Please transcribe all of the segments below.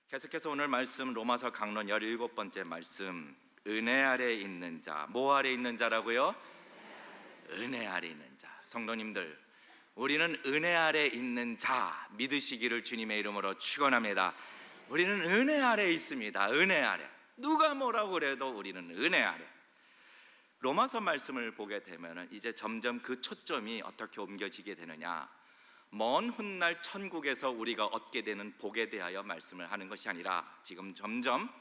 계속해서 오늘 말씀 로마서 강론 17번째 말씀, 은혜 아래 있는 자. 뭐 아래 있는 자라고요? 은혜 아래 있는 자. 성도님들, 우리는 은혜 아래 있는 자 믿으시기를 주님의 이름으로 축원합니다. 우리는 은혜 아래 있습니다. 은혜 아래. 누가 뭐라고 그래도 우리는 은혜 아래. 로마서 말씀을 보게 되면 이제 점점 그 초점이 어떻게 옮겨지게 되느냐, 먼 훗날 천국에서 우리가 얻게 되는 복에 대하여 말씀을 하는 것이 아니라 지금 점점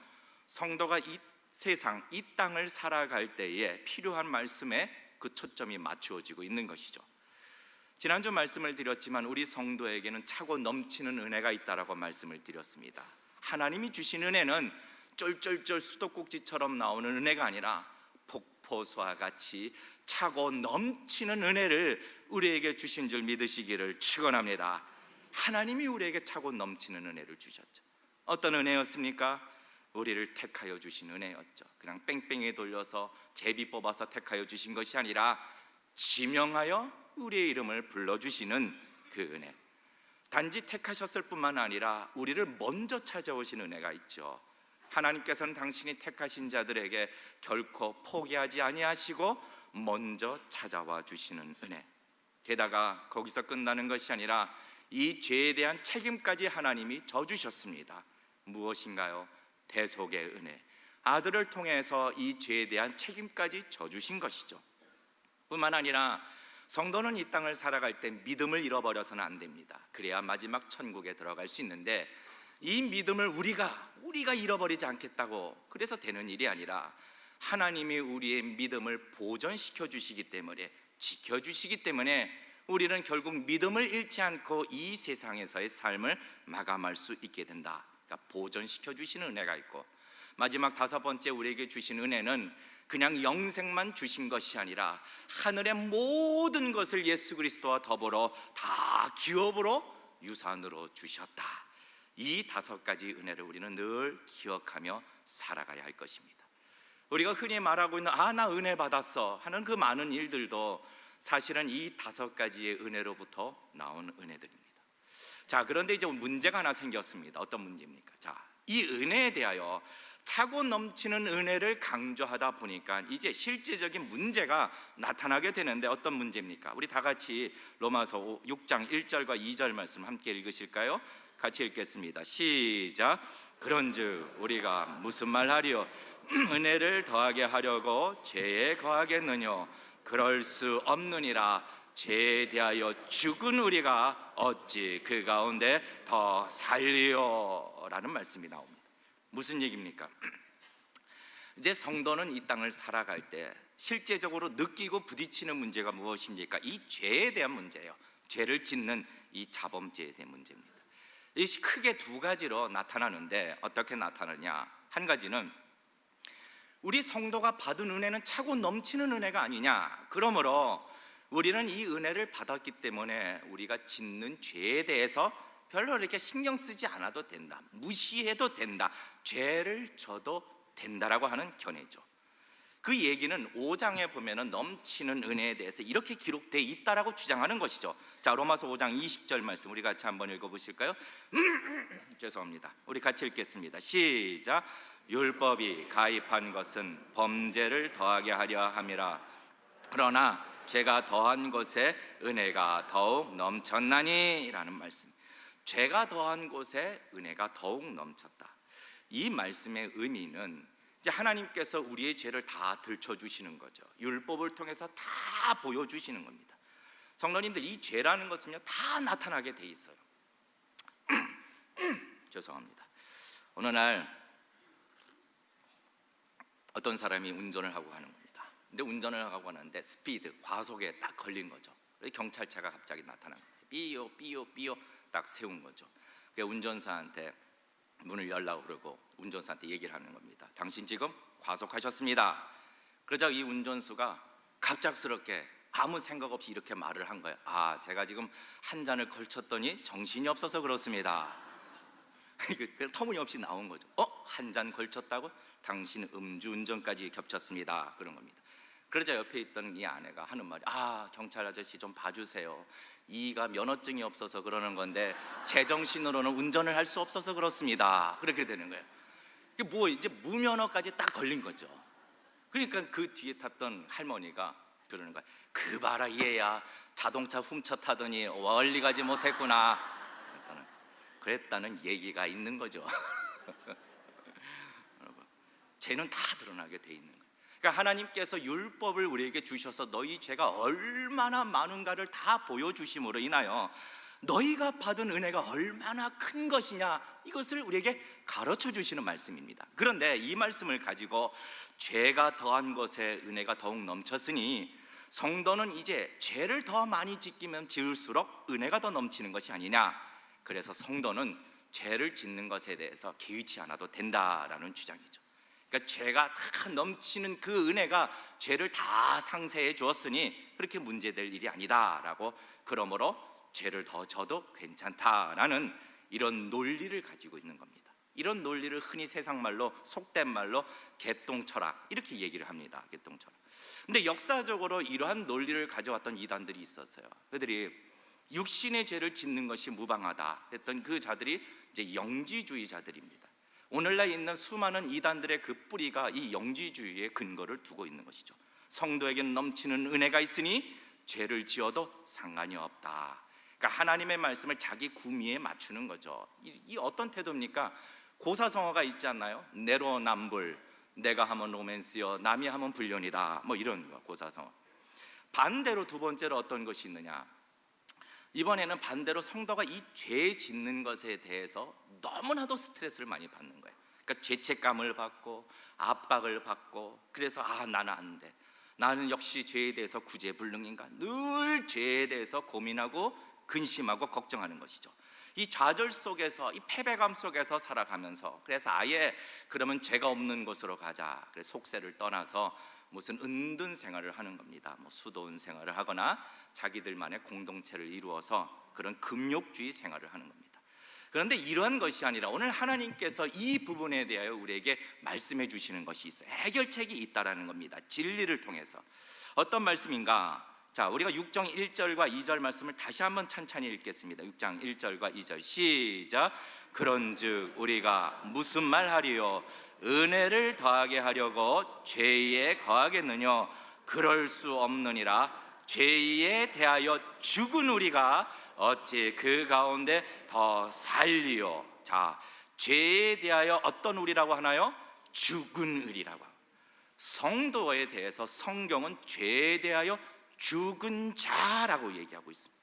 성도가 이 세상, 이 땅을 살아갈 때에 필요한 말씀에 그 초점이 맞추어지고 있는 것이죠. 지난주 말씀을 드렸지만 우리 성도에게는 차고 넘치는 은혜가 있다라고 말씀을 드렸습니다. 하나님이 주신 은혜는 쫄쫄쫄 수도꼭지처럼 나오는 은혜가 아니라 폭포수와 같이 차고 넘치는 은혜를 우리에게 주신 줄 믿으시기를 축원합니다. 하나님이 우리에게 차고 넘치는 은혜를 주셨죠. 어떤 은혜였습니까? 우리를 택하여 주신 은혜였죠. 그냥 뺑뺑이 돌려서 제비 뽑아서 택하여 주신 것이 아니라 지명하여 우리의 이름을 불러주시는 그 은혜. 단지 택하셨을 뿐만 아니라 우리를 먼저 찾아오신 은혜가 있죠. 하나님께서는 당신이 택하신 자들에게 결코 포기하지 아니하시고 먼저 찾아와 주시는 은혜. 게다가 거기서 끝나는 것이 아니라 이 죄에 대한 책임까지 하나님이 져주셨습니다. 무엇인가요? 대속의 은혜. 아들을 통해서 이 죄에 대한 책임까지 져주신 것이죠. 뿐만 아니라 성도는 이 땅을 살아갈 때 믿음을 잃어버려서는 안 됩니다. 그래야 마지막 천국에 들어갈 수 있는데, 이 믿음을 우리가 잃어버리지 않겠다고 그래서 되는 일이 아니라 하나님이 우리의 믿음을 보존시켜 주시기 때문에, 지켜주시기 때문에 우리는 결국 믿음을 잃지 않고 이 세상에서의 삶을 마감할 수 있게 된다. 그러니까 보존시켜 주시는 은혜가 있고, 마지막 5번째 우리에게 주신 은혜는 그냥 영생만 주신 것이 아니라 하늘의 모든 것을 예수 그리스도와 더불어 다 기업으로 유산으로 주셨다. 이 5가지 은혜를 우리는 늘 기억하며 살아가야 할 것입니다. 우리가 흔히 말하고 있는 나 은혜 받았어 하는 그 많은 일들도 사실은 이 5가지의 은혜로부터 나온 은혜들입니다. 자, 그런데 이제 문제가 하나 생겼습니다. 어떤 문제입니까? 자, 이 은혜에 대하여 차고 넘치는 은혜를 강조하다 보니까 이제 실제적인 문제가 나타나게 되는데, 어떤 문제입니까? 우리 다 같이 로마서 6장 1절과 2절 말씀 함께 읽으실까요? 같이 읽겠습니다. 시작. 그런즉 우리가 무슨 말하리요? 은혜를 더하게 하려고 죄에 거하겠느뇨? 그럴 수 없느니라. 죄에 대하여 죽은 우리가 어찌 그 가운데 더 살리요? 라는 말씀이 나옵니다. 무슨 얘기입니까? 이제 성도는 이 땅을 살아갈 때 실제적으로 느끼고 부딪히는 문제가 무엇입니까? 이 죄에 대한 문제예요. 죄를 짓는 이 자범죄에 대한 문제입니다. 이것이 크게 2가지로 나타나는데, 어떻게 나타나냐? 한 가지는 우리 성도가 받은 은혜는 차고 넘치는 은혜가 아니냐, 그러므로 우리는 이 은혜를 받았기 때문에 우리가 짓는 죄에 대해서 별로 이렇게 신경 쓰지 않아도 된다, 무시해도 된다, 죄를 져도 된다라고 하는 견해죠. 그 얘기는 5장에 보면 넘치는 은혜에 대해서 이렇게 기록되어 있다라고 주장하는 것이죠. 자, 로마서 5장 20절 말씀 우리 같이 한번 읽어보실까요? 죄송합니다. 우리 같이 읽겠습니다. 시작. 율법이 가입한 것은 범죄를 더하게 하려 함이라. 그러나 죄가 더한 곳에 은혜가 더욱 넘쳤나니 라는 말씀. 죄가 더한 곳에 은혜가 더욱 넘쳤다. 이 말씀의 의미는 이제 하나님께서 우리의 죄를 다 들춰주시는 거죠. 율법을 통해서 다 보여주시는 겁니다. 성도님들, 이 죄라는 것은요 다 나타나게 돼 있어요. 죄송합니다. 어느 날 어떤 사람이 운전을 하고 가는 겁니다. 근데 운전을 하고 가는데 스피드, 과속에 딱 걸린 거죠. 경찰차가 갑자기 나타난 거예요. 삐요 삐요 삐요 딱 세운 거죠. 운전사한테 문을 열라고 그러고 운전사한테 얘기를 하는 겁니다. 당신 지금 과속하셨습니다. 그러자 이 운전수가 갑작스럽게 아무 생각 없이 이렇게 말을 한 거예요. 제가 지금 한 잔을 걸쳤더니 정신이 없어서 그렇습니다. 터무니없이 나온 거죠. 한 잔 걸쳤다고? 당신 음주운전까지 겹쳤습니다. 그런 겁니다. 그러자 옆에 있던 이 아내가 하는 말이, 아, 경찰 아저씨 좀 봐주세요. 이가 면허증이 없어서 그러는 건데 제정신으로는 운전을 할 수 없어서 그렇습니다. 그렇게 되는 거예요. 이게 뭐 이제 무면허까지 딱 걸린 거죠. 그러니까 그 뒤에 탔던 할머니가 그러는 거야. 그 봐라 얘야, 자동차 훔쳐 타더니 멀리 가지 못했구나. 그랬다는 얘기가 있는 거죠. 죄는 다 드러나게 돼 있는 거예요. 그러니까 하나님께서 율법을 우리에게 주셔서 너희 죄가 얼마나 많은가를 다 보여주심으로 인하여 너희가 받은 은혜가 얼마나 큰 것이냐, 이것을 우리에게 가르쳐 주시는 말씀입니다. 그런데 이 말씀을 가지고 죄가 더한 것에 은혜가 더욱 넘쳤으니 성도는 이제 죄를 더 많이 짓기면 지을수록 은혜가 더 넘치는 것이 아니냐, 그래서 성도는 죄를 짓는 것에 대해서 개의치 않아도 된다라는 주장이죠. 그러니까 죄가 다 넘치는 그 은혜가 죄를 다 상쇄해 주었으니 그렇게 문제될 일이 아니다라고, 그러므로 죄를 더 져도 괜찮다라는 이런 논리를 가지고 있는 겁니다. 이런 논리를 흔히 세상 말로, 속된 말로 개똥철학 이렇게 얘기를 합니다. 개똥철학. 근데 역사적으로 이러한 논리를 가져왔던 이단들이 있었어요. 그들이 육신의 죄를 짓는 것이 무방하다 했던 그 자들이 이제 영지주의자들입니다. 오늘날 있는 수많은 이단들의 그 뿌리가 이 영지주의에 근거를 두고 있는 것이죠. 성도에게는 넘치는 은혜가 있으니 죄를 지어도 상관이 없다. 그러니까 하나님의 말씀을 자기 구미에 맞추는 거죠. 이 어떤 태도입니까? 고사성어가 있지 않나요? 내로남불, 내가 하면 로맨스여 남이 하면 불륜이다, 뭐 이런 거, 고사성어. 반대로 두 번째로 어떤 것이 있느냐, 이번에는 반대로 성도가 이 죄 짓는 것에 대해서 너무나도 스트레스를 많이 받는 거예요. 그러니까 죄책감을 받고 압박을 받고, 그래서 나는 안 돼, 나는 역시 죄에 대해서 구제불능인가, 늘 죄에 대해서 고민하고 근심하고 걱정하는 것이죠. 이 좌절 속에서, 이 패배감 속에서 살아가면서, 그래서 아예 그러면 죄가 없는 곳으로 가자, 그래서 속세를 떠나서 무슨 은둔 생활을 하는 겁니다. 뭐 수도원 생활을 하거나 자기들만의 공동체를 이루어서 그런 금욕주의 생활을 하는 겁니다. 그런데 이러한 것이 아니라 오늘 하나님께서 이 부분에 대하여 우리에게 말씀해 주시는 것이 있어요. 해결책이 있다라는 겁니다. 진리를 통해서. 어떤 말씀인가? 자, 우리가 6장 1절과 2절 말씀을 다시 한번 찬찬히 읽겠습니다. 6장 1절과 2절 시작. 그런즉 우리가 무슨 말 하리요? 은혜를 더하게 하려고 죄에 거하겠느냐? 그럴 수 없느니라. 죄에 대하여 죽은 우리가 어찌 그 가운데 더 살리요? 자, 죄에 대하여 어떤 우리라고 하나요? 죽은 우리라고. 성도에 대해서 성경은 죄에 대하여 죽은 자라고 얘기하고 있습니다.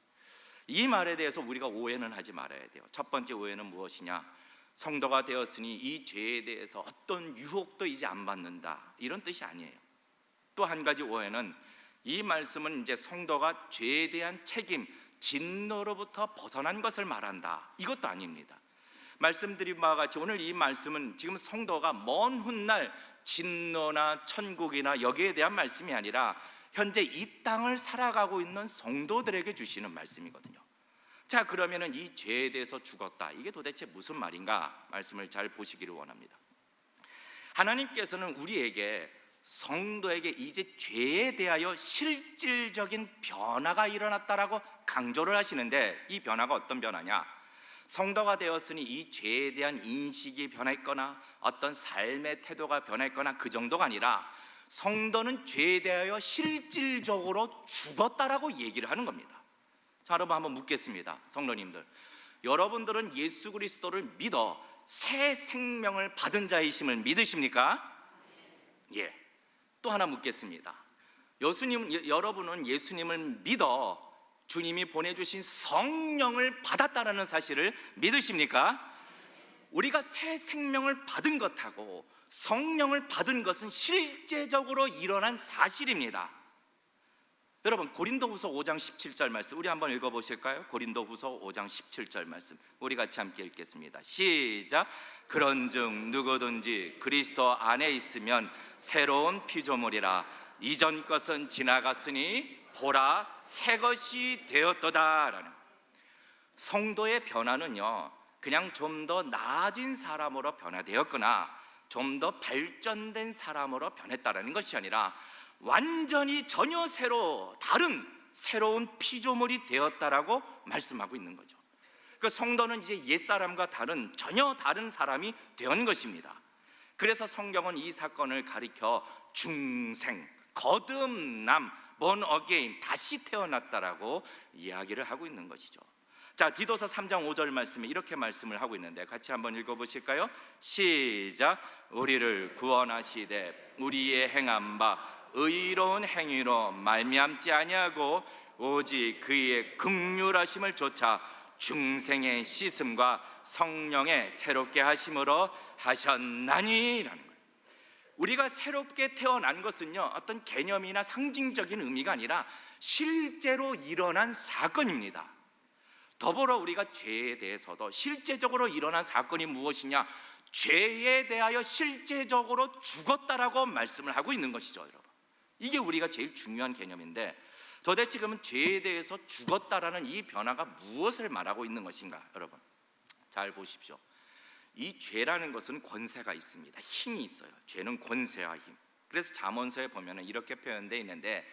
이 말에 대해서 우리가 오해는 하지 말아야 돼요. 첫 번째 오해는 무엇이냐? 성도가 되었으니 이 죄에 대해서 어떤 유혹도 이제 안 받는다, 이런 뜻이 아니에요. 또 한 가지 오해는, 이 말씀은 이제 성도가 죄에 대한 책임, 진노로부터 벗어난 것을 말한다, 이것도 아닙니다. 말씀드린 바와 같이 오늘 이 말씀은 지금 성도가 먼 훗날 진노나 천국이나 여기에 대한 말씀이 아니라 현재 이 땅을 살아가고 있는 성도들에게 주시는 말씀이거든요. 자, 그러면은 이 죄에 대해서 죽었다, 이게 도대체 무슨 말인가? 말씀을 잘 보시기를 원합니다. 하나님께서는 우리에게, 성도에게 이제 죄에 대하여 실질적인 변화가 일어났다라고 강조를 하시는데, 이 변화가 어떤 변화냐? 성도가 되었으니 이 죄에 대한 인식이 변했거나 어떤 삶의 태도가 변했거나 그 정도가 아니라 성도는 죄에 대하여 실질적으로 죽었다라고 얘기를 하는 겁니다. 자, 여러분 한번 묻겠습니다. 성도님들, 여러분들은 예수 그리스도를 믿어 새 생명을 받은 자이심을 믿으십니까? 예. 또 하나 묻겠습니다. 여러분은 예수님을 믿어 주님이 보내주신 성령을 받았다라는 사실을 믿으십니까? 우리가 새 생명을 받은 것하고 성령을 받은 것은 실제적으로 일어난 사실입니다. 여러분, 고린도후서 5장 17절 말씀 우리 한번 읽어보실까요? 고린도후서 5장 17절 말씀 우리 같이 함께 읽겠습니다. 시작. 그런즉 누구든지 그리스도 안에 있으면 새로운 피조물이라. 이전 것은 지나갔으니 보라 새 것이 되었도다. 성도의 변화는요, 그냥 좀 더 나아진 사람으로 변화되었거나 좀 더 발전된 사람으로 변했다라는 것이 아니라 완전히 전혀 다른 새로운 피조물이 되었다라고 말씀하고 있는 거죠. 그 성도는 이제 옛사람과 전혀 다른 사람이 된 것입니다. 그래서 성경은 이 사건을 가리켜 중생, 거듭남, born again, 다시 태어났다라고 이야기를 하고 있는 것이죠. 자, 디도서 3장 5절 말씀에 이렇게 말씀을 하고 있는데 같이 한번 읽어보실까요? 시작. 우리를 구원하시되 우리의 행한 바 의로운 행위로 말미암지 아니하고 오직 그의 긍휼하심을 쫓아 중생의 씻음과 성령의 새롭게 하심으로 하셨나니라는 거예요. 우리가 새롭게 태어난 것은요, 어떤 개념이나 상징적인 의미가 아니라 실제로 일어난 사건입니다. 더불어 우리가 죄에 대해서도 실제적으로 일어난 사건이 무엇이냐? 죄에 대하여 실제적으로 죽었다라고 말씀을 하고 있는 것이죠, 여러분. 이게 우리가 제일 중요한 개념인데, 도대체 그러면 죄에 대해서 죽었다라는 이 변화가 무엇을 말하고 있는 것인가? 여러분, 잘 보십시오. 이 죄라는 것은 권세가 있습니다. 힘이 있어요. 죄는 권세와 힘. 그래서 잠언서에 보면 이렇게 표현되어 있는데,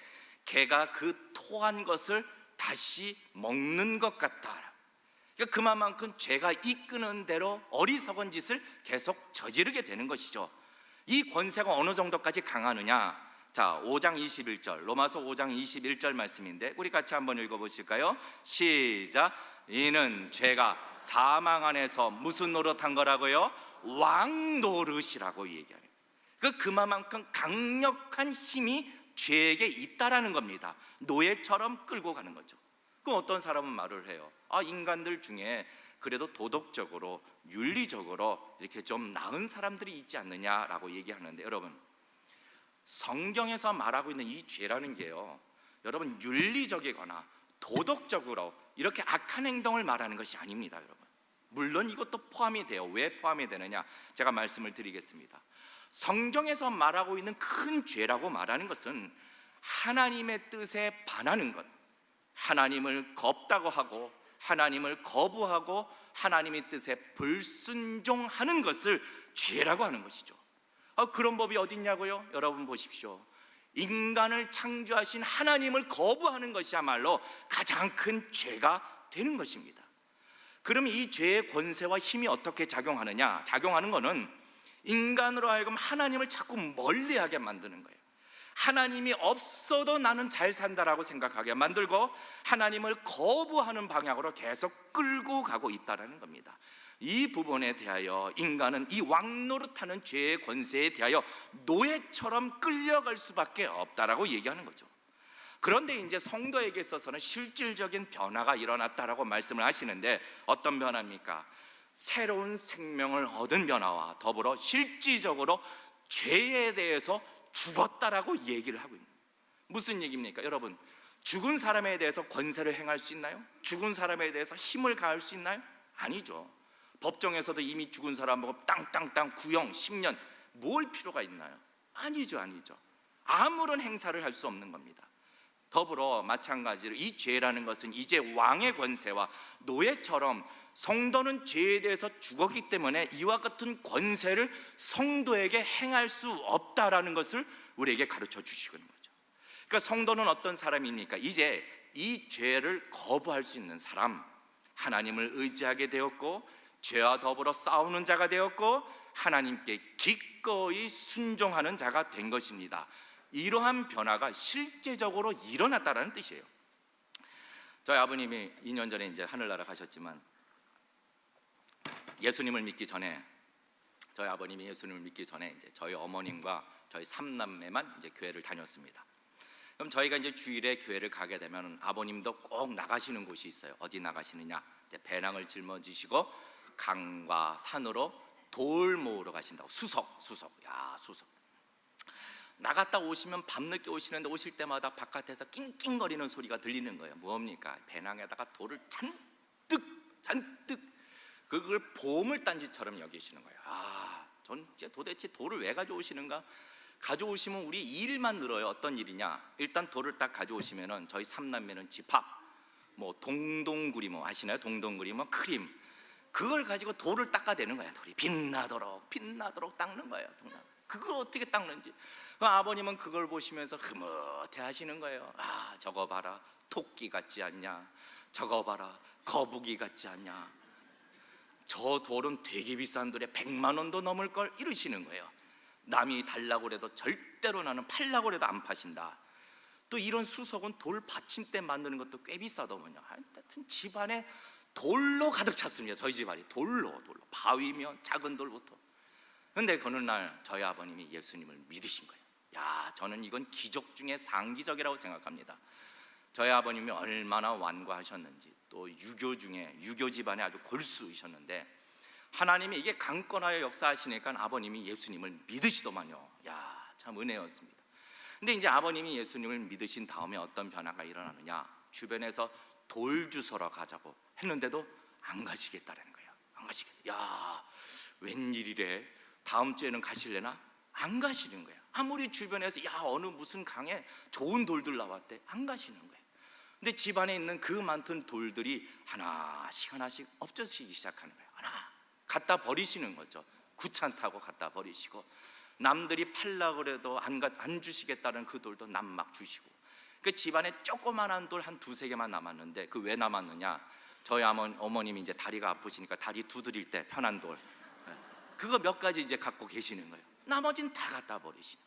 개가 그 토한 것을 다시 먹는 것 같다. 그러니까 그만큼 죄가 이끄는 대로 어리석은 짓을 계속 저지르게 되는 것이죠. 이 권세가 어느 정도까지 강하느냐? 자, 5장 21절, 로마서 5장 21절 말씀인데 우리 같이 한번 읽어보실까요? 시작. 이는 죄가 사망 안에서 무슨 노릇한 거라고요? 왕노릇이라고 얘기해요. 그만큼 강력한 힘이 죄에게 있다라는 겁니다. 노예처럼 끌고 가는 거죠. 그럼 어떤 사람은 말을 해요. 인간들 중에 그래도 도덕적으로 윤리적으로 이렇게 좀 나은 사람들이 있지 않느냐라고 얘기하는데, 여러분, 성경에서 말하고 있는 이 죄라는 게요, 여러분, 윤리적이거나 도덕적으로 이렇게 악한 행동을 말하는 것이 아닙니다, 여러분. 물론 이것도 포함이 돼요. 왜 포함이 되느냐? 제가 말씀을 드리겠습니다. 성경에서 말하고 있는 큰 죄라고 말하는 것은 하나님의 뜻에 반하는 것, 하나님을 겁다고 하고 하나님을 거부하고 하나님의 뜻에 불순종하는 것을 죄라고 하는 것이죠. 그런 법이 어디 있냐고요? 여러분 보십시오. 인간을 창조하신 하나님을 거부하는 것이야말로 가장 큰 죄가 되는 것입니다. 그럼 이 죄의 권세와 힘이 어떻게 작용하느냐? 작용하는 것은 인간으로 하여금 하나님을 자꾸 멀리하게 만드는 거예요. 하나님이 없어도 나는 잘 산다라고 생각하게 만들고 하나님을 거부하는 방향으로 계속 끌고 가고 있다는 겁니다. 이 부분에 대하여 인간은 이 왕노릇하는 죄의 권세에 대하여 노예처럼 끌려갈 수밖에 없다라고 얘기하는 거죠. 그런데 이제 성도에게 있어서는 실질적인 변화가 일어났다라고 말씀을 하시는데, 어떤 변화입니까? 새로운 생명을 얻은 변화와 더불어 실질적으로 죄에 대해서 죽었다라고 얘기를 하고 있는 거예요. 무슨 얘기입니까? 여러분, 죽은 사람에 대해서 권세를 행할 수 있나요? 죽은 사람에 대해서 힘을 가할 수 있나요? 아니죠. 법정에서도 이미 죽은 사람 보고 땅땅땅 구형 10년 뭘 필요가 있나요? 아니죠. 아무런 행사를 할 수 없는 겁니다. 더불어 마찬가지로 이 죄라는 것은 이제 왕의 권세와 노예처럼 성도는 죄에 대해서 죽었기 때문에 이와 같은 권세를 성도에게 행할 수 없다라는 것을 우리에게 가르쳐 주시는 거죠. 그러니까 성도는 어떤 사람입니까? 이제 이 죄를 거부할 수 있는 사람, 하나님을 의지하게 되었고 죄와 더불어 싸우는 자가 되었고 하나님께 기꺼이 순종하는 자가 된 것입니다. 이러한 변화가 실제적으로 일어났다는 뜻이에요. 저희 아버님이 2년 전에 이제 하늘나라 가셨지만, 예수님을 믿기 전에, 저희 아버님이 예수님을 믿기 전에 이제 저희 어머님과 저희 3남매만 이제 교회를 다녔습니다. 그럼 저희가 이제 주일에 교회를 가게 되면 아버님도 꼭 나가시는 곳이 있어요. 어디 나가시느냐? 이제 배낭을 짊어지시고 강과 산으로 돌 모으러 가신다고. 수석. 나갔다 오시면 밤늦게 오시는데 오실 때마다 바깥에서 낑낑거리는 소리가 들리는 거예요. 뭡니까? 배낭에다가 돌을 잔뜩 그걸 보물단지처럼 여기시는 거예요. 전 이제 도대체 돌을 왜 가져오시는가? 가져오시면 우리 일만 늘어요. 어떤 일이냐? 일단 돌을 딱 가져오시면은 저희 3남매는 집합, 동동구리 아시나요? 동동구리 크림, 그걸 가지고 돌을 닦아대는 거야. 돌이 빛나도록 닦는 거예요. 그걸 어떻게 닦는지. 아버님은 그걸 보시면서 흐뭇해 하시는 거예요. 아, 저거 봐라, 토끼 같지 않냐, 저거 봐라, 거북이 같지 않냐, 저 돌은 되게 비싼 돌에 100만 원도 넘을 걸, 이러시는 거예요. 남이 달라고 해도 절대로 나는 팔라고 해도 안 파신다. 또 이런 수석은 돌 받침대 만드는 것도 꽤 비싸더군요. 하여튼 집안에 돌로 가득 찼습니다. 저희 집안이 돌로 바위며 작은 돌부터. 그런데 어느 날 저희 아버님이 예수님을 믿으신 거예요. 야, 저는 이건 기적 중에 상기적이라고 생각합니다. 저희 아버님이 얼마나 완고하셨는지, 또 유교 중에 유교 집안에 아주 골수이셨는데 하나님이 이게 강권하여 역사하시니까 아버님이 예수님을 믿으시더만요. 야, 참 은혜였습니다. 근데 이제 아버님이 예수님을 믿으신 다음에 어떤 변화가 일어나느냐, 주변에서 돌 주소러 가자고 했는데도 안 가시겠다라는 거예요. 안 가시겠다. 야, 웬일이래, 다음 주에는 가실래나? 안 가시는 거예요. 아무리 주변에서 야, 어느 무슨 강에 좋은 돌들 나왔대, 안 가시는 거예요. 근데 집안에 있는 그 많던 돌들이 하나씩 없어지기 시작하는 거예요. 하나 갖다 버리시는 거죠. 구찬타고 갖다 버리시고, 남들이 팔라고 그래도 안 주시겠다는 그 돌도 남 막 주시고, 그 집안에 조그만한 돌 한 두세 개만 남았는데, 그 왜 남았느냐, 저희 어머님이 이제 다리가 아프시니까 다리 두드릴 때 편한 돌, 그거 몇 가지 이제 갖고 계시는 거예요. 나머지는 다 갖다 버리시는.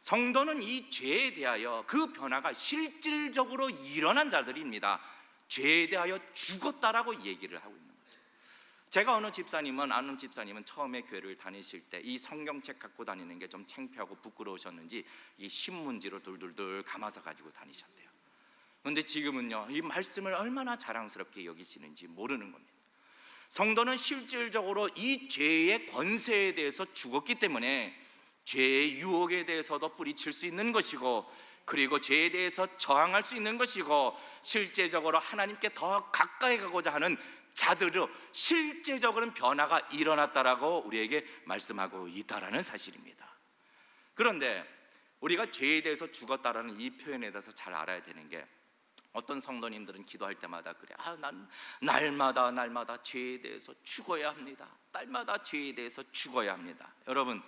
성도는 이 죄에 대하여 그 변화가 실질적으로 일어난 자들입니다. 죄에 대하여 죽었다라고 얘기를 하고 있는 거죠. 제가 아는 집사님은 처음에 교회를 다니실 때 이 성경책 갖고 다니는 게 좀 창피하고 부끄러우셨는지 이 신문지로 돌돌돌 감아서 가지고 다니셨대요. 그런데 지금은요, 이 말씀을 얼마나 자랑스럽게 여기시는지 모르는 겁니다. 성도는 실질적으로 이 죄의 권세에 대해서 죽었기 때문에 죄의 유혹에 대해서도 뿌리칠 수 있는 것이고, 그리고 죄에 대해서 저항할 수 있는 것이고, 실제적으로 하나님께 더 가까이 가고자 하는 자들로 실제적으로는 변화가 일어났다라고 우리에게 말씀하고 있다라는 사실입니다. 그런데 우리가 죄에 대해서 죽었다라는 이 표현에 대해서 잘 알아야 되는 게, 어떤 성도님들은 기도할 때마다 그래, 난 날마다 죄에 대해서 죽어야 합니다. 날마다 죄에 대해서 죽어야 합니다. 여러분,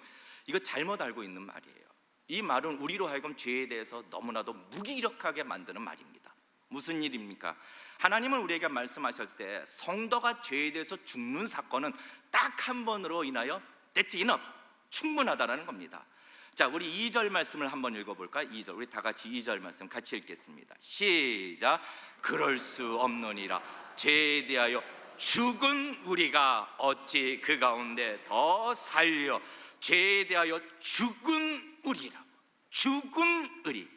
이거 잘못 알고 있는 말이에요. 이 말은 우리로 하여금 죄에 대해서 너무나도 무기력하게 만드는 말입니다. 무슨 일입니까? 하나님은 우리에게 말씀하실 때 성도가 죄에 대해서 죽는 사건은 딱 한 번으로 인하여 That's enough, 충분하다라는 겁니다. 자, 우리 2절 말씀을 한번 읽어볼까요? 2절, 우리 다 같이 2절 말씀 같이 읽겠습니다. 시작. 그럴 수 없느니라. 죄에 대하여 죽은 우리가 어찌 그 가운데 더 살려 죄에 대하여 죽은 우리라. 죽은 우리.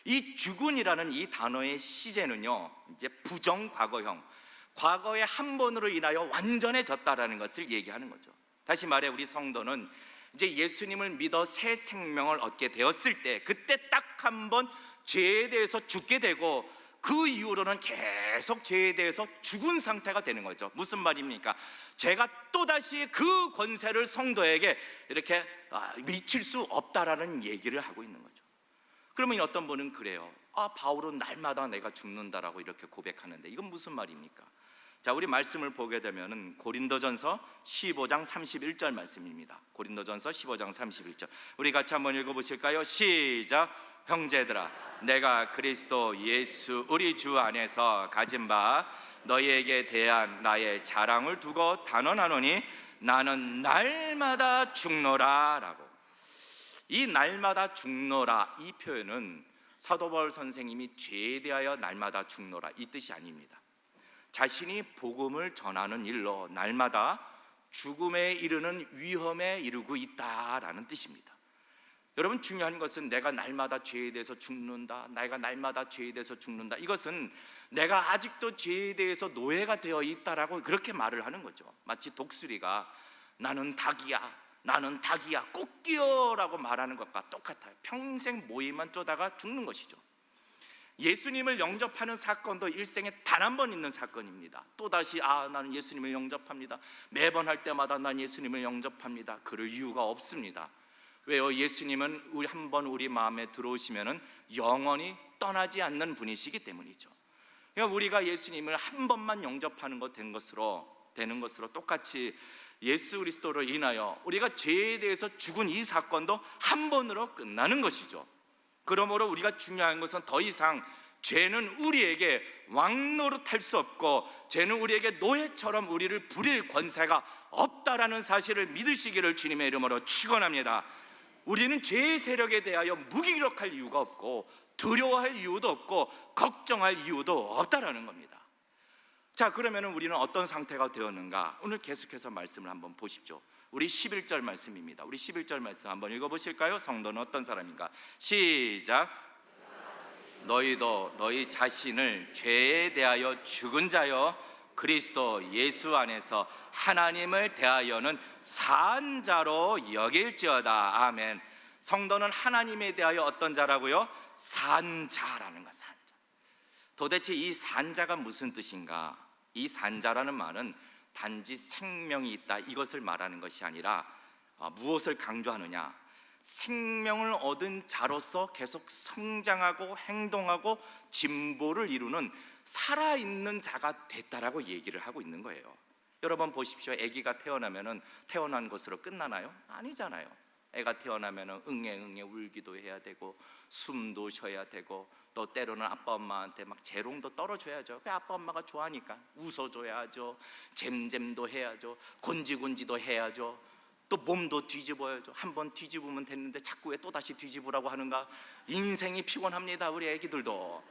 이 죽은이라는 이 단어의 시제는요, 이제 부정과거형, 과거에 한 번으로 인하여 완전해졌다라는 것을 얘기하는 거죠. 다시 말해, 우리 성도는 이제 예수님을 믿어 새 생명을 얻게 되었을 때, 그때 딱 한 번 죄에 대해서 죽게 되고, 그 이후로는 계속 죄에 대해서 죽은 상태가 되는 거죠. 무슨 말입니까? 죄가 또다시 그 권세를 성도에게 이렇게 미칠 수 없다라는 얘기를 하고 있는 거죠. 그러면 어떤 분은 그래요. 바울은 날마다 내가 죽는다라고 이렇게 고백하는데 이건 무슨 말입니까? 자, 우리 말씀을 보게 되면은 고린도전서 15장 31절 말씀입니다. 고린도전서 15장 31절, 우리 같이 한번 읽어보실까요? 시작. 형제들아, 내가 그리스도 예수 우리 주 안에서 가진 바 너희에게 대한 나의 자랑을 두고 단언하노니 나는 날마다 죽노라 라고. 이 날마다 죽노라, 이 표현은 사도 바울 선생님이 죄에 대하여 날마다 죽노라 이 뜻이 아닙니다. 자신이 복음을 전하는 일로 날마다 죽음에 이르는 위험에 이르고 있다라는 뜻입니다. 여러분, 중요한 것은 내가 날마다 죄에 대해서 죽는다, 내가 날마다 죄에 대해서 죽는다, 이것은 내가 아직도 죄에 대해서 노예가 되어 있다라고 그렇게 말을 하는 거죠. 마치 독수리가 나는 닭이야 꽃기어라고 말하는 것과 똑같아요. 평생 모이만 쪼다가 죽는 것이죠. 예수님을 영접하는 사건도 일생에 단 한 번 있는 사건입니다. 또다시 나는 예수님을 영접합니다, 매번 할 때마다 난 예수님을 영접합니다, 그럴 이유가 없습니다. 왜요? 예수님은 한 번 우리 마음에 들어오시면은 영원히 떠나지 않는 분이시기 때문이죠. 그러니까 우리가 예수님을 한 번만 영접하는 것 되는 것으로 똑같이 예수 그리스도로 인하여 우리가 죄에 대해서 죽은 이 사건도 한 번으로 끝나는 것이죠. 그러므로 우리가 중요한 것은 더 이상 죄는 우리에게 왕노릇할 수 없고 죄는 우리에게 노예처럼 우리를 부릴 권세가 없다라는 사실을 믿으시기를 주님의 이름으로 축원합니다. 우리는 죄의 세력에 대하여 무기력할 이유가 없고 두려워할 이유도 없고 걱정할 이유도 없다라는 겁니다. 자, 그러면 우리는 어떤 상태가 되었는가? 오늘 계속해서 말씀을 한번 보십시오. 우리 11절 말씀입니다. 우리 11절 말씀 한번 읽어보실까요? 성도는 어떤 사람인가? 시작. 너희도 너희 자신을 죄에 대하여 죽은 자여 그리스도 예수 안에서 하나님을 대하여는 산 자로 여길지어다. 아멘. 성도는 하나님에 대하여 어떤 자라고요? 산 자라는 것. 산 자. 도대체 이 산자가 무슨 뜻인가? 이 산자라는 말은 단지 생명이 있다 이것을 말하는 것이 아니라 무엇을 강조하느냐? 생명을 얻은 자로서 계속 성장하고 행동하고 진보를 이루는 살아있는 자가 됐다라고 얘기를 하고 있는 거예요. 여러분 보십시오. 아기가 태어나면은 태어난 것으로 끝나나요? 아니잖아요. 애가 태어나면은 응애 울기도 해야 되고 숨도 쉬어야 되고 또 때로는 아빠 엄마한테 막 재롱도 떨어줘야죠. 그 아빠 엄마가 좋아하니까 웃어줘야죠. 잼잼도 해야죠. 곤지곤지도 해야죠. 또 몸도 뒤집어야죠. 한번 뒤집으면 됐는데 자꾸 왜 또다시 뒤집으라고 하는가? 인생이 피곤합니다. 우리 애기들도.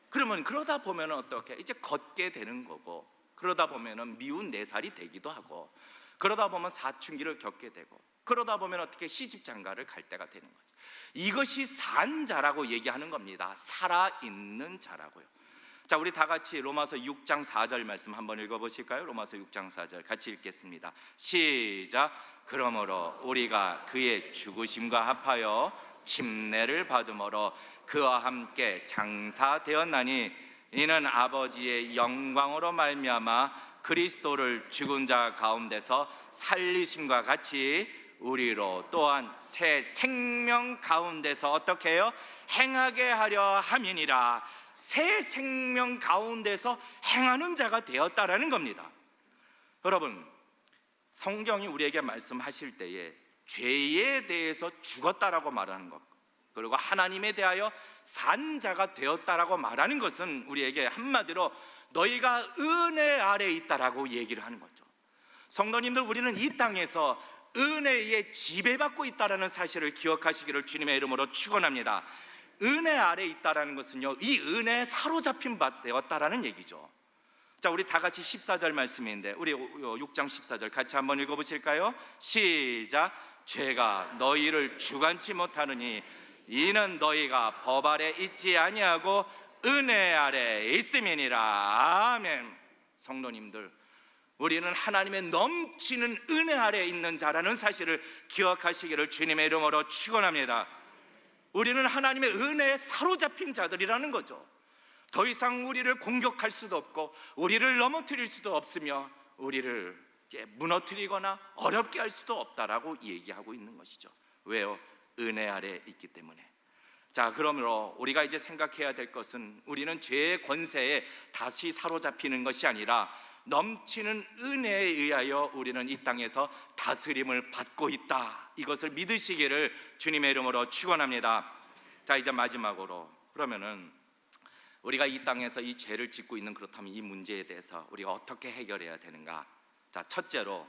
그러면 그러다 보면 어떻게? 이제 걷게 되는 거고, 그러다 보면 미운 4살이 되기도 하고, 그러다 보면 사춘기를 겪게 되고, 그러다 보면 어떻게 시집장가를 갈 때가 되는 거죠. 이것이 산 자라고 얘기하는 겁니다. 살아있는 자라고요. 자, 우리 다 같이 로마서 6장 4절 말씀 한번 읽어보실까요? 로마서 6장 4절 같이 읽겠습니다. 시작. 그러므로 우리가 그의 죽으심과 합하여 침례를 받음으로 그와 함께 장사되었나니 이는 아버지의 영광으로 말미암아 그리스도를 죽은 자 가운데서 살리심과 같이 우리로 또한 새 생명 가운데서 어떻게 해요? 행하게 하려 함이니라. 새 생명 가운데서 행하는 자가 되었다라는 겁니다. 여러분, 성경이 우리에게 말씀하실 때에 죄에 대해서 죽었다라고 말하는 것, 그리고 하나님에 대하여 산 자가 되었다라고 말하는 것은 우리에게 한마디로 너희가 은혜 아래에 있다라고 얘기를 하는 거죠. 성도님들, 우리는 이 땅에서 은혜에 지배받고 있다라는 사실을 기억하시기를 주님의 이름으로 축원합니다. 은혜 아래에 있다라는 것은요, 이 은혜에 사로잡힌 바 되었다라는 얘기죠. 자, 우리 다 같이 14절 말씀인데 우리 6장 14절 같이 한번 읽어보실까요? 시작. 죄가 너희를 주관치 못하느니 이는 너희가 법 아래 있지 아니하고 은혜 아래 있음이니라. 아멘. 성도님들, 우리는 하나님의 넘치는 은혜 아래 있는 자라는 사실을 기억하시기를 주님의 이름으로 축원합니다. 우리는 하나님의 은혜에 사로잡힌 자들이라는 거죠. 더 이상 우리를 공격할 수도 없고 우리를 넘어뜨릴 수도 없으며 우리를 이제 무너뜨리거나 어렵게 할 수도 없다라고 얘기하고 있는 것이죠. 왜요? 은혜 아래 있기 때문에. 자, 그러므로 우리가 이제 생각해야 될 것은 우리는 죄의 권세에 다시 사로잡히는 것이 아니라 넘치는 은혜에 의하여 우리는 이 땅에서 다스림을 받고 있다, 이것을 믿으시기를 주님의 이름으로 축원합니다. 자, 이제 마지막으로, 그러면은 우리가 이 땅에서 이 죄를 짓고 있는, 그렇다면 이 문제에 대해서 우리가 어떻게 해결해야 되는가? 자, 첫째로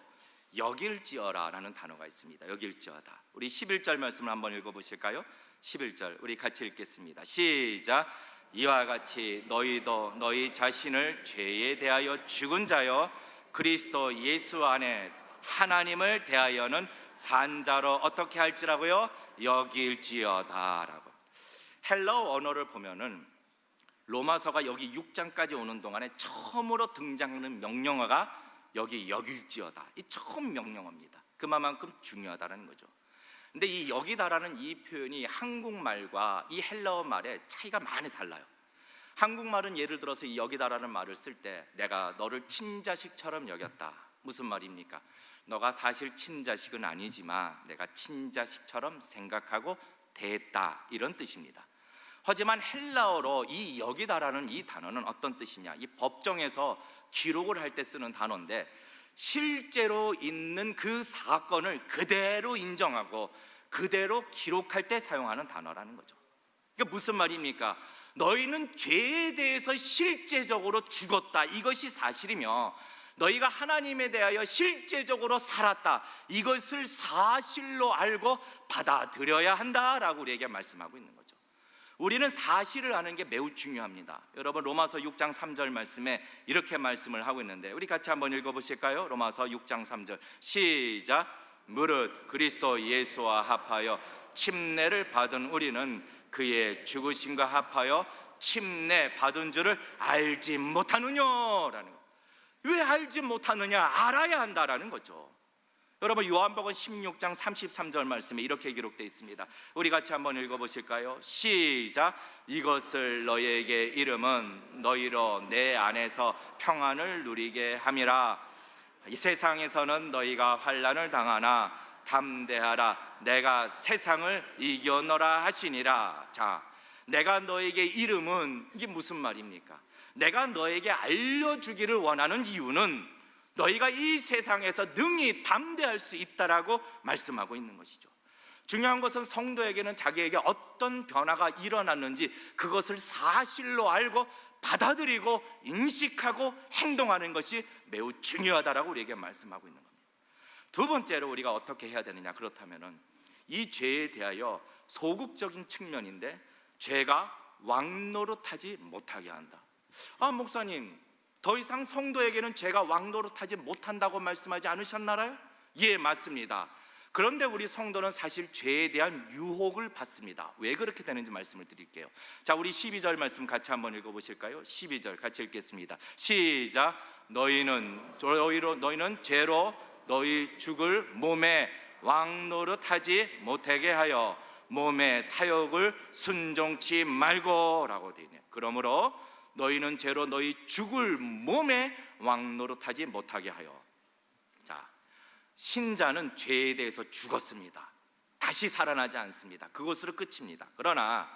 여길지어라 라는 단어가 있습니다. 여길지어다. 우리 11절 말씀을 한번 읽어보실까요? 11절 우리 같이 읽겠습니다. 시작. 이와 같이 너희도 너희 자신을 죄에 대하여 죽은 자여 그리스도 예수 안에 하나님을 대하여는 산 자로 어떻게 할지라고요? 여길지어다 라고. 헬라어 언어를 보면은 로마서가 여기 6장까지 오는 동안에 처음으로 등장하는 명령어가 여기 여길지어다, 이 처음 명령어입니다. 그만큼 중요하다는 거죠. 근데 이 여기다라는 이 표현이 한국말과 이 헬라어 말의 차이가 많이 달라요. 한국말은 예를 들어서 이 여기다라는 말을 쓸 때 내가 너를 친자식처럼 여겼다, 무슨 말입니까? 너가 사실 친자식은 아니지만 내가 친자식처럼 생각하고 대했다, 이런 뜻입니다. 하지만 헬라어로 이 여기다라는 이 단어는 어떤 뜻이냐? 이 법정에서 기록을 할 때 쓰는 단어인데 실제로 있는 그 사건을 그대로 인정하고 그대로 기록할 때 사용하는 단어라는 거죠. 그러니까 무슨 말입니까? 너희는 죄에 대해서 실제적으로 죽었다, 이것이 사실이며 너희가 하나님에 대하여 실제적으로 살았다, 이것을 사실로 알고 받아들여야 한다라고 우리에게 말씀하고 있는 거죠. 우리는 사실을 아는 게 매우 중요합니다. 여러분, 로마서 6장 3절 말씀에 이렇게 말씀을 하고 있는데 우리 같이 한번 읽어보실까요? 로마서 6장 3절 시작. 무릇 그리스도 예수와 합하여 침례를 받은 우리는 그의 죽으심과 합하여 침례 받은 줄을 알지 못하느냐라는 거예요. 왜 알지 못하느냐? 알아야 한다라는 거죠. 여러분, 요한복음 16장 33절 말씀에 이렇게 기록되어 있습니다. 우리 같이 한번 읽어보실까요? 시작. 이것을 너희에게 이름은 너희로 내 안에서 평안을 누리게 함이라. 이 세상에서는 너희가 환난을 당하나 담대하라, 내가 세상을 이겨노라 하시니라. 자, 내가 너에게 이름은, 이게 무슨 말입니까? 내가 너에게 알려주기를 원하는 이유는 너희가 이 세상에서 능히 담대할 수 있다라고 말씀하고 있는 것이죠. 중요한 것은 성도에게는 자기에게 어떤 변화가 일어났는지 그것을 사실로 알고 받아들이고 인식하고 행동하는 것이 매우 중요하다라고 우리에게 말씀하고 있는 겁니다. 두 번째로 우리가 어떻게 해야 되느냐? 그렇다면은 이 죄에 대하여 소극적인 측면인데 죄가 왕노릇하지 못하게 한다. 아, 목사님, 더 이상 성도에게는 죄가 왕노릇하지 못한다고 말씀하지 않으셨나요? 예, 맞습니다. 그런데 우리 성도는 사실 죄에 대한 유혹을 받습니다. 왜 그렇게 되는지 말씀을 드릴게요. 자, 우리 12절 말씀 같이 한번 읽어보실까요? 12절 같이 읽겠습니다. 시작. 너희는 죄로 너희 죽을 몸에 왕노릇하지 못하게 하여 몸의 사욕을 순종치 말고 라고 되어 있네요. 그러므로 너희는 죄로 너희 죽을 몸에 왕노릇하지 못하게 하여. 자, 신자는 죄에 대해서 죽었습니다. 다시 살아나지 않습니다. 그것으로 끝입니다. 그러나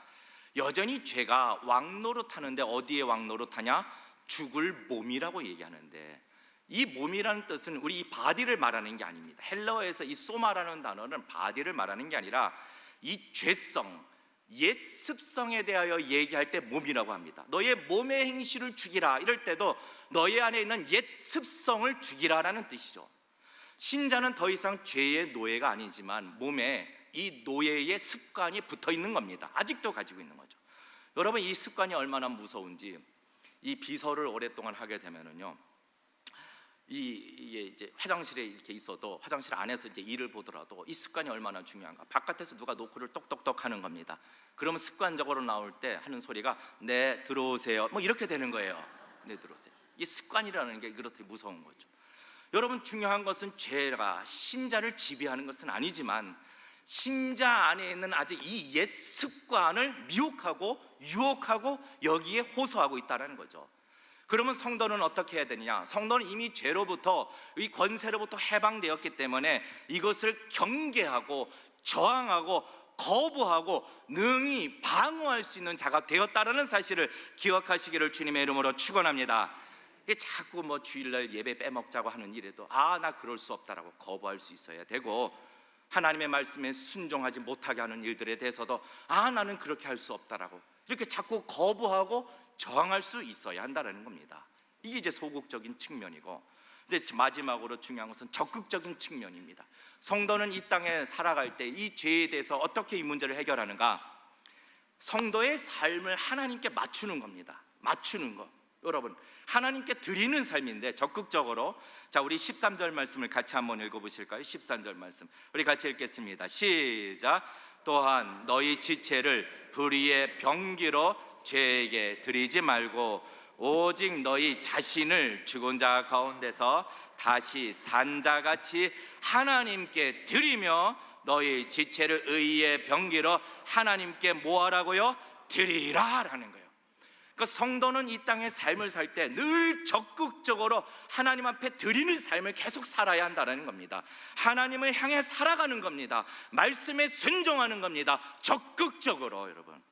여전히 죄가 왕노릇하는데 어디에 왕노릇하냐? 죽을 몸이라고 얘기하는데, 이 몸이라는 뜻은 우리 이 바디를 말하는 게 아닙니다. 헬라어에서 이 소마라는 단어는 바디를 말하는 게 아니라 이 죄성, 옛 습성에 대하여 얘기할 때 몸이라고 합니다. 너의 몸의 행실을 죽이라, 이럴 때도 너의 안에 있는 옛 습성을 죽이라라는 뜻이죠. 신자는 더 이상 죄의 노예가 아니지만 몸에 이 노예의 습관이 붙어 있는 겁니다. 아직도 가지고 있는 거죠. 여러분, 이 습관이 얼마나 무서운지, 이 비서를 오랫동안 하게 되면은요, 이게 이제 화장실에 이렇게 있어도 화장실 안에서 이제 일을 보더라도 이 습관이 얼마나 중요한가. 바깥에서 누가 노크를 똑똑똑 하는 겁니다. 그러면 습관적으로 나올 때 하는 소리가 네 들어오세요, 뭐 이렇게 되는 거예요. 네 들어오세요. 이 습관이라는 게 그렇게 무서운 거죠. 여러분, 중요한 것은 죄가 신자를 지배하는 것은 아니지만 신자 안에 있는 아주 이 옛 습관을 미혹하고 유혹하고 여기에 호소하고 있다는 거죠. 그러면 성도는 어떻게 해야 되느냐? 성도는 이미 죄로부터, 이 권세로부터 해방되었기 때문에 이것을 경계하고 저항하고 거부하고 능히 방어할 수 있는 자가 되었다는 사실을 기억하시기를 주님의 이름으로 축원합니다. 자꾸 뭐 주일날 예배 빼먹자고 하는 일에도 나 그럴 수 없다라고 거부할 수 있어야 되고, 하나님의 말씀에 순종하지 못하게 하는 일들에 대해서도 나는 그렇게 할 수 없다라고 이렇게 자꾸 거부하고 저항할 수 있어야 한다는 겁니다. 이게 이제 소극적인 측면이고, 근데 마지막으로 중요한 것은 적극적인 측면입니다. 성도는 이 땅에 살아갈 때 이 죄에 대해서 어떻게 이 문제를 해결하는가? 성도의 삶을 하나님께 맞추는 겁니다. 맞추는 거. 여러분, 하나님께 드리는 삶인데 적극적으로. 자, 우리 13절 말씀을 같이 한번 읽어보실까요? 13절 말씀 우리 같이 읽겠습니다. 시작. 또한 너희 지체를 불의의 병기로 죄에게 드리지 말고 오직 너희 자신을 죽은 자 가운데서 다시 산 자같이 하나님께 드리며 너희 지체를 의의 병기로 하나님께 뭐하라고요? 드리라라는 거예요. 그러니까 성도는 이 땅의 삶을 살 때 늘 적극적으로 하나님 앞에 드리는 삶을 계속 살아야 한다는 겁니다. 하나님을 향해 살아가는 겁니다. 말씀에 순종하는 겁니다. 적극적으로. 여러분,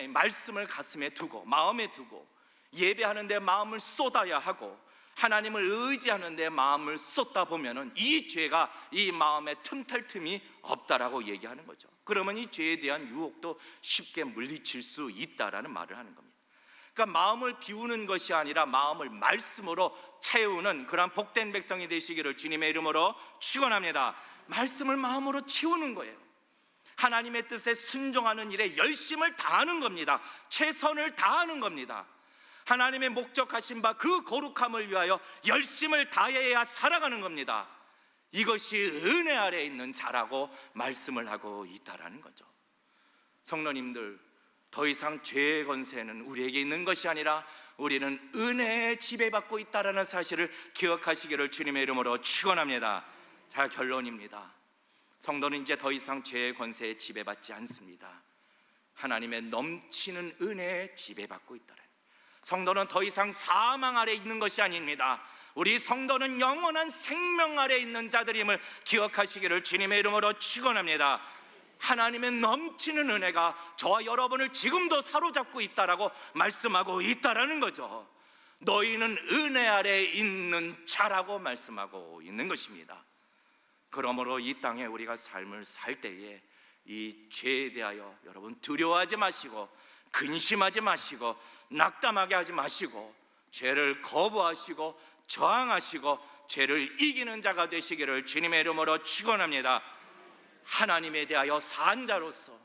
말씀을 가슴에 두고 마음에 두고 예배하는데 마음을 쏟아야 하고, 하나님을 의지하는 데 마음을 쏟다 보면은 이 죄가 이 마음에 틈탈 틈이 없다라고 얘기하는 거죠. 그러면 이 죄에 대한 유혹도 쉽게 물리칠 수 있다라는 말을 하는 겁니다. 그러니까 마음을 비우는 것이 아니라 마음을 말씀으로 채우는 그런 복된 백성이 되시기를 주님의 이름으로 축원합니다. 말씀을 마음으로 채우는 거예요. 하나님의 뜻에 순종하는 일에 열심을 다하는 겁니다. 최선을 다하는 겁니다. 하나님의 목적하신 바 그 거룩함을 위하여 열심을 다해야 살아가는 겁니다. 이것이 은혜 아래에 있는 자라고 말씀을 하고 있다라는 거죠. 성도님들, 더 이상 죄의 권세는 우리에게 있는 것이 아니라 우리는 은혜에 지배받고 있다라는 사실을 기억하시기를 주님의 이름으로 축원합니다. 자, 결론입니다. 성도는 이제 더 이상 죄의 권세에 지배받지 않습니다. 하나님의 넘치는 은혜에 지배받고 있다라. 성도는 더 이상 사망 아래 있는 것이 아닙니다. 우리 성도는 영원한 생명 아래 있는 자들임을 기억하시기를 주님의 이름으로 축원합니다. 하나님의 넘치는 은혜가 저와 여러분을 지금도 사로잡고 있다라고 말씀하고 있다라는 거죠. 너희는 은혜 아래에 있는 자라고 말씀하고 있는 것입니다. 그러므로 이 땅에 우리가 삶을 살 때에 이 죄에 대하여 여러분 두려워하지 마시고 근심하지 마시고 낙담하게 하지 마시고 죄를 거부하시고 저항하시고 죄를 이기는 자가 되시기를 주님의 이름으로 축원합니다. 하나님에 대하여 산 자로서,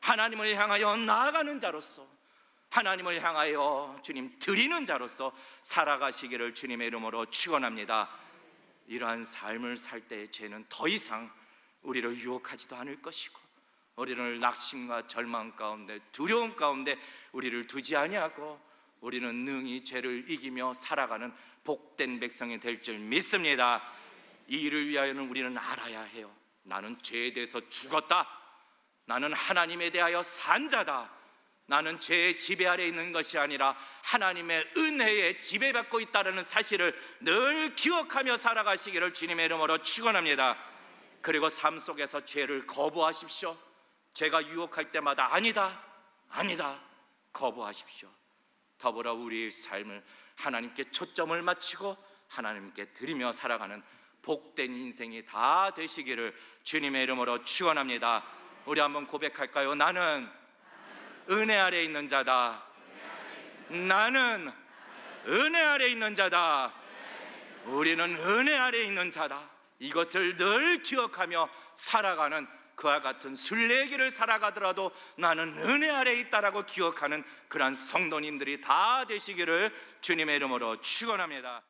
하나님을 향하여 나아가는 자로서, 하나님을 향하여 주님 드리는 자로서 살아가시기를 주님의 이름으로 축원합니다. 이러한 삶을 살 때 죄는 더 이상 우리를 유혹하지도 않을 것이고 우리를 낙심과 절망 가운데 두려움 가운데 우리를 두지 아니하고 우리는 능히 죄를 이기며 살아가는 복된 백성이 될 줄 믿습니다. 이 일을 위하여는 우리는 알아야 해요. 나는 죄에 대해서 죽었다. 나는 하나님에 대하여 산 자다. 나는 죄의 지배 아래 있는 것이 아니라 하나님의 은혜에 지배받고 있다는 사실을 늘 기억하며 살아가시기를 주님의 이름으로 축원합니다. 그리고 삶 속에서 죄를 거부하십시오. 죄가 유혹할 때마다 아니다, 아니다 거부하십시오. 더불어 우리의 삶을 하나님께 초점을 맞추고 하나님께 드리며 살아가는 복된 인생이 다 되시기를 주님의 이름으로 축원합니다. 우리 한번 고백할까요? 나는 은혜 아래 있는 자다. 나는 은혜 아래 있는 자다. 우리는 은혜 아래 있는 자다. 이것을 늘 기억하며 살아가는 그와 같은 순례길을 살아가더라도 나는 은혜 아래 있다라고 기억하는 그러한 성도님들이 다 되시기를 주님의 이름으로 축원합니다.